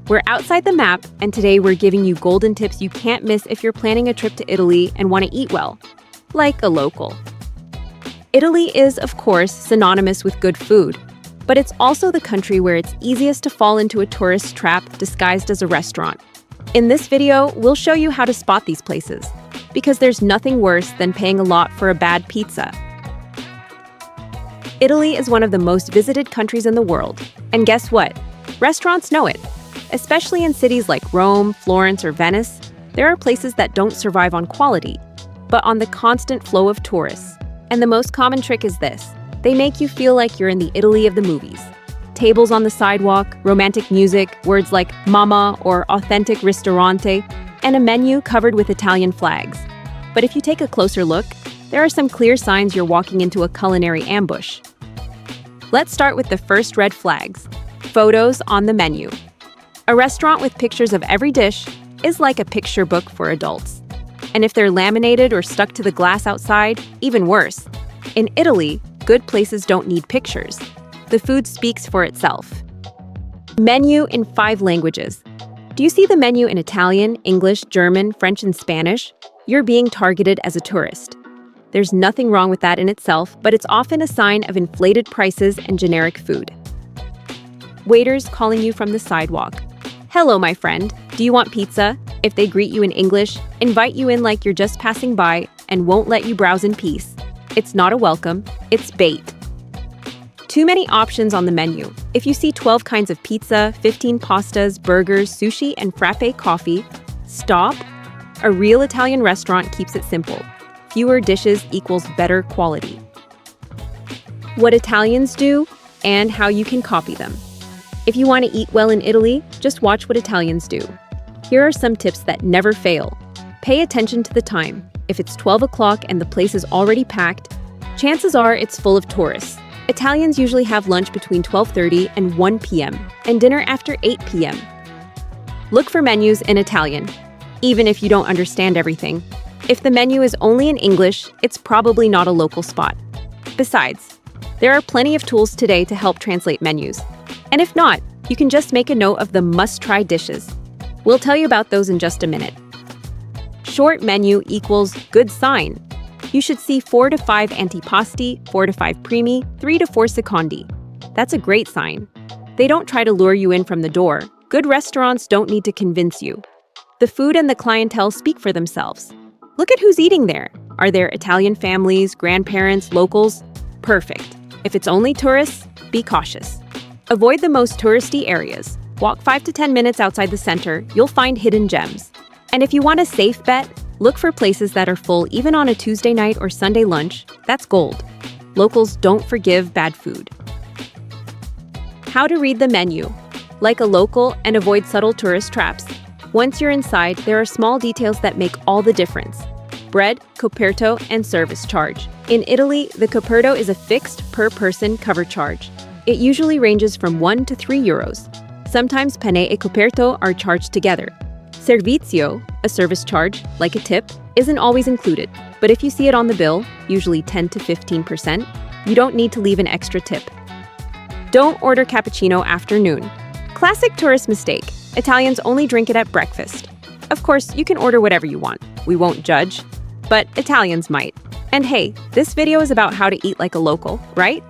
We're outside the map, and today we're giving you golden tips you can't miss if you're planning a trip to Italy and want to eat well, like a local. Italy is, of course, synonymous with good food, but it's also the country where it's easiest to fall into a tourist trap disguised as a restaurant. In this video, we'll show you how to spot these places, because there's nothing worse than paying a lot for a bad pizza. Italy is one of the most visited countries in the world, and guess what? Restaurants know it. Especially in cities like Rome, Florence, or Venice, there are places that don't survive on quality, but on the constant flow of tourists. And the most common trick is this: they make you feel like you're in the Italy of the movies. Tables on the sidewalk, romantic music, words like mama or authentic ristorante, and a menu covered with Italian flags. But if you take a closer look, there are some clear signs you're walking into a culinary ambush. Let's start with the first red flags: photos on the menu. A restaurant with pictures of every dish is like a picture book for adults. And if they're laminated or stuck to the glass outside, even worse. In Italy, good places don't need pictures. The food speaks for itself. Menu in 5 languages. Do you see the menu in Italian, English, German, French, and Spanish? You're being targeted as a tourist. There's nothing wrong with that in itself, but it's often a sign of inflated prices and generic food. Waiters calling you from the sidewalk. Hello, my friend. Do you want pizza? If they greet you in English, invite you in like you're just passing by, and won't let you browse in peace. It's not a welcome, it's bait. Too many options on the menu. If you see 12 kinds of pizza, 15 pastas, burgers, sushi, and frappe coffee, stop. A real Italian restaurant keeps it simple. Fewer dishes equals better quality. What Italians do and how you can copy them. If you want to eat well in Italy, just watch what Italians do. Here are some tips that never fail. Pay attention to the time. If it's 12 o'clock and the place is already packed, chances are it's full of tourists. Italians usually have lunch between 12:30 and 1 p.m. and dinner after 8 p.m. Look for menus in Italian, even if you don't understand everything. If the menu is only in English, it's probably not a local spot. Besides, there are plenty of tools today to help translate menus. And if not, you can just make a note of the must-try dishes. We'll tell you about those in just a minute. Short menu equals good sign. You should see 4 to 5 antipasti, 4 to 5 primi, 3 to 4 secondi. That's a great sign. They don't try to lure you in from the door. Good restaurants don't need to convince you. The food and the clientele speak for themselves. Look at who's eating there. Are there Italian families, grandparents, locals? Perfect. If it's only tourists, be cautious. Avoid the most touristy areas. Walk 5 to 10 minutes outside the center, you'll find hidden gems. And if you want a safe bet, look for places that are full even on a Tuesday night or Sunday lunch. That's gold. Locals don't forgive bad food. How to read the menu. Like a local and avoid subtle tourist traps. Once you're inside, there are small details that make all the difference. Bread, coperto, and service charge. In Italy, the coperto is a fixed per-person cover charge. It usually ranges from 1 to 3 euros. Sometimes pane e coperto are charged together. Servizio, a service charge, like a tip, isn't always included, but if you see it on the bill, usually 10 to 15%, you don't need to leave an extra tip. Don't order cappuccino after noon. Classic tourist mistake. Italians only drink it at breakfast. Of course, you can order whatever you want. We won't judge, but Italians might. And hey, this video is about how to eat like a local, right?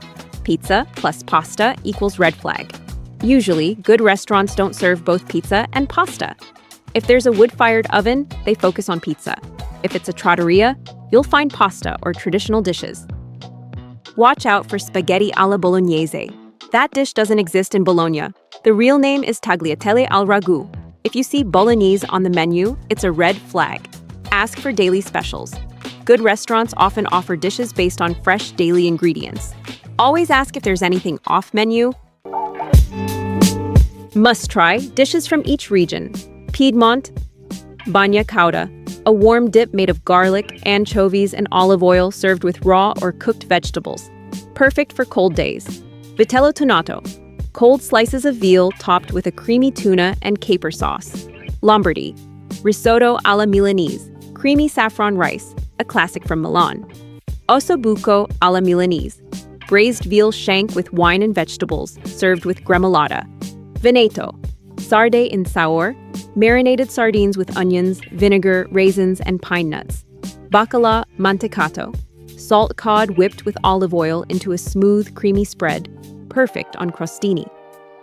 Pizza plus pasta equals red flag. Usually, good restaurants don't serve both pizza and pasta. If there's a wood-fired oven, they focus on pizza. If it's a trattoria, you'll find pasta or traditional dishes. Watch out for spaghetti alla bolognese. That dish doesn't exist in Bologna. The real name is tagliatelle al ragù. If you see bolognese on the menu, it's a red flag. Ask for daily specials. Good restaurants often offer dishes based on fresh daily ingredients. Always ask if there's anything off menu. Must try dishes from each region. Piedmont, bagna cauda, a warm dip made of garlic, anchovies, and olive oil served with raw or cooked vegetables. Perfect for cold days. Vitello tonato, cold slices of veal topped with a creamy tuna and caper sauce. Lombardy, risotto alla Milanese, creamy saffron rice, a classic from Milan. Ossobuco alla Milanese, braised veal shank with wine and vegetables, served with gremolata. Veneto, Sarde in saor, marinated sardines with onions, vinegar, raisins, and pine nuts. Bacala mantecato, salt cod whipped with olive oil into a smooth, creamy spread, perfect on crostini.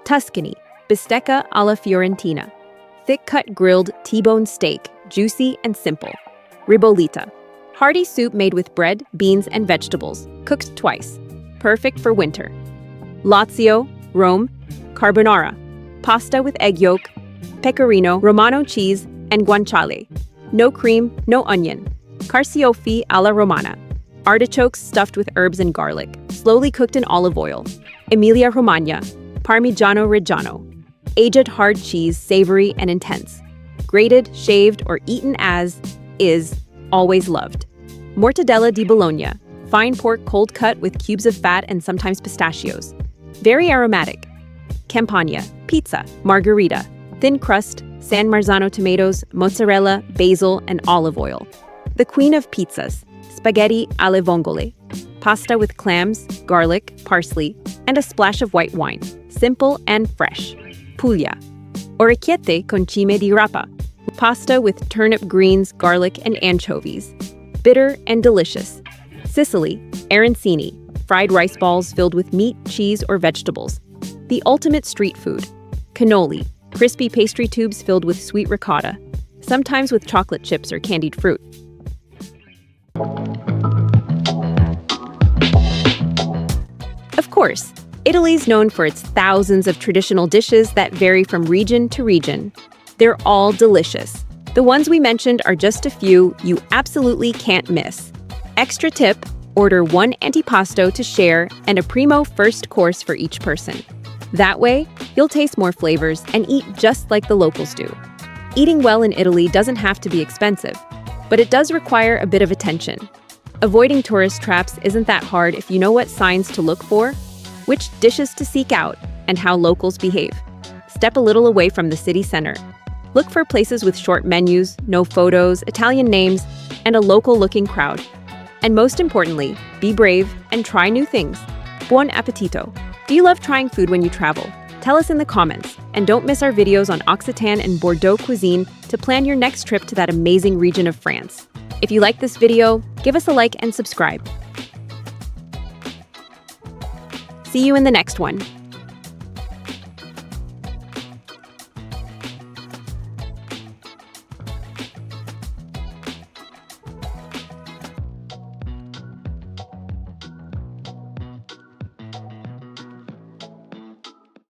Tuscany, bistecca alla fiorentina, thick-cut grilled T-bone steak, juicy and simple. Ribollita, hearty soup made with bread, beans, and vegetables, cooked twice, perfect for winter. Lazio, Rome, carbonara, pasta with egg yolk, pecorino, Romano cheese, and guanciale. No cream, no onion. Carciofi alla romana, artichokes stuffed with herbs and garlic, slowly cooked in olive oil. Emilia Romagna, Parmigiano Reggiano, aged hard cheese, savory and intense. Grated, shaved, or eaten as is, always loved. Mortadella di Bologna, fine pork cold cut with cubes of fat and sometimes pistachios. Very aromatic. Campagna, pizza, margherita, thin crust, San Marzano tomatoes, mozzarella, basil, and olive oil. The queen of pizzas, spaghetti alle vongole, pasta with clams, garlic, parsley, and a splash of white wine, simple and fresh. Puglia, orecchiette con cime di rapa, pasta with turnip greens, garlic, and anchovies, bitter and delicious. Sicily, arancini, fried rice balls filled with meat, cheese, or vegetables. The ultimate street food. Cannoli, crispy pastry tubes filled with sweet ricotta, sometimes with chocolate chips or candied fruit. Of course, Italy's known for its thousands of traditional dishes that vary from region to region. They're all delicious. The ones we mentioned are just a few you absolutely can't miss. Extra tip, order one antipasto to share and a primo first course for each person. That way, you'll taste more flavors and eat just like the locals do. Eating well in Italy doesn't have to be expensive, but it does require a bit of attention. Avoiding tourist traps isn't that hard if you know what signs to look for, which dishes to seek out, and how locals behave. Step a little away from the city center. Look for places with short menus, no photos, Italian names, and a local-looking crowd. And most importantly, be brave and try new things. Buon appetito! Do you love trying food when you travel? Tell us in the comments, and don't miss our videos on Occitan and Bordeaux cuisine to plan your next trip to that amazing region of France. If you like this video, give us a like and subscribe. See you in the next one.